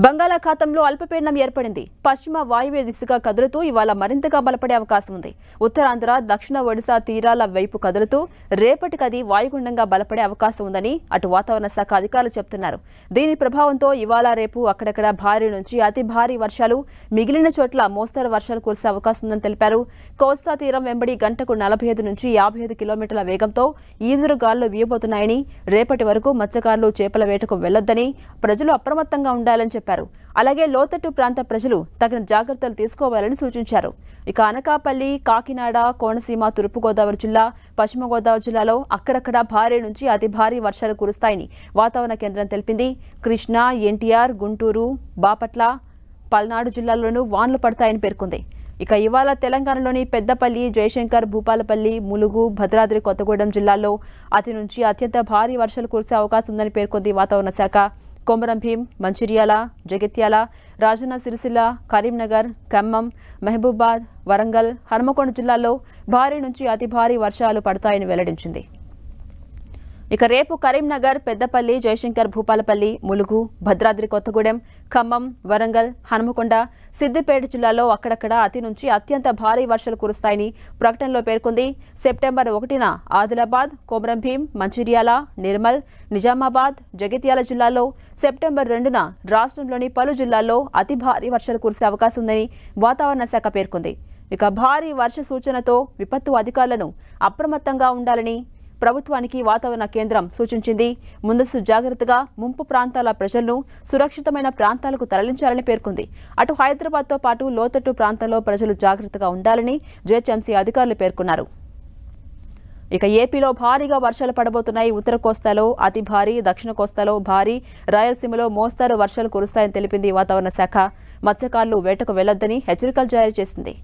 బంగాళాఖాతంలో అల్పపీడనం ఏర్పడింది. పశ్చిమ వాయువ్య దిశగా కదులుతూ ఇవాళ మరింతగా బలపడే అవకాశం ఉంది. ఉత్తరాంధ్ర, దక్షిణ ఒడిశా తీరాల వైపు కదులుతూ రేపటికి అది వాయుగుండంగా బలపడే అవకాశం ఉందని అటు వాతావరణ శాఖ అధికారులు చెబుతున్నారు. దీని ప్రభావంతో ఇవాళ రేపు అక్కడక్కడ భారీ నుంచి అతి భారీ వర్షాలు, మిగిలిన చోట్ల మోస్తరు వర్షాలు కురిసే అవకాశం ఉందని తెలిపారు. కోస్తా తీరం వెంబడి గంటకు 45 నుంచి 55 కిలోమీటర్ల వేగంతో ఈదురు గాలులు వీయబోతున్నాయని, రేపటి వరకు మత్స్యకారులు చేపల వేటకు వెళ్లొద్దని, ప్రజలు అప్రమత్తంగా ఉండాలని చెప్పారు. అలాగే లోతట్టు ప్రాంత ప్రజలు తగిన జాగ్రత్తలు తీసుకోవాలని సూచించారు. ఇక అనకాపల్లి, కాకినాడ, కోనసీమ, తూర్పుగోదావరి జిల్లా, పశ్చిమ గోదావరి జిల్లాలో అక్కడక్కడ భారీ నుంచి అతి భారీ వర్షాలు కురుస్తాయని వాతావరణ కేంద్రం తెలిపింది. కృష్ణా, ఎన్టీఆర్, గుంటూరు, బాపట్ల, పల్నాడు జిల్లాల్లోనూ వానలు పడతాయని పేర్కొంది. ఇక ఇవాళ తెలంగాణలోని పెద్దపల్లి, జయశంకర్, భూపాలపల్లి, ములుగు, భద్రాద్రి కొత్తగూడెం జిల్లాల్లో అతి నుంచి అత్యంత భారీ వర్షాలు కురిసే అవకాశం ఉందని పేర్కొంది వాతావరణ శాఖ. కొమరం భీం, మంచిర్యాల, జగిత్యాల, రాజన్న సిరిసిల్ల, కరీంనగర్, ఖమ్మం, మహబూబాద్, వరంగల్, హన్మకొండ జిల్లాల్లో భారీ నుంచి అతి భారీ వర్షాలు పడతాయని వెల్లడించింది. ఇక రేపు కరీంనగర్, పెద్దపల్లి, జయశంకర్, భూపాలపల్లి, ములుగు, భద్రాద్రి కొత్తగూడెం, ఖమ్మం, వరంగల్, హన్మకొండ, సిద్దిపేట జిల్లాలో అక్కడక్కడ అతి నుంచి అత్యంత భారీ వర్షాలు కురుస్తాయని ప్రకటనలో పేర్కొంది. సెప్టెంబర్ 1న ఆదిలాబాద్, కొమరం భీం, మంచిర్యాల, నిర్మల్, నిజామాబాద్, జగిత్యాల జిల్లాల్లో, సెప్టెంబర్ 2న రాష్ట్రంలోని పలు జిల్లాల్లో అతి భారీ వర్షాలు కురిసే అవకాశం ఉందని వాతావరణ శాఖ పేర్కొంది. ఇక భారీ వర్ష సూచనతో విపత్తు అధికారులను అప్రమత్తంగా ఉండాలని ప్రభుత్వానికి వాతావరణ కేంద్రం సూచించింది. ముందస్తు జాగ్రత్తగా ముంపు ప్రాంతాల ప్రజలను సురక్షితమైన ప్రాంతాలకు తరలించాలని పేర్కొంది. అటు హైదరాబాద్తో పాటు లోతట్టు ప్రాంతాల్లో ప్రజలు జాగ్రత్తగా ఉండాలని జీహెచ్ఎంసీ అధికారులు పేర్కొన్నారు. ఇక ఏపీలో భారీగా వర్షాలు పడబోతున్నాయి. ఉత్తర కోస్తాలో అతి భారీ, దక్షిణ కోస్తాలో భారీ, రాయలసీమలో మోస్తారు వర్షాలు కురుస్తాయని తెలిపింది వాతావరణ శాఖ. మత్స్యకారులు వేటకు వెళ్లొద్దని హెచ్చరికలు జారీ చేసింది.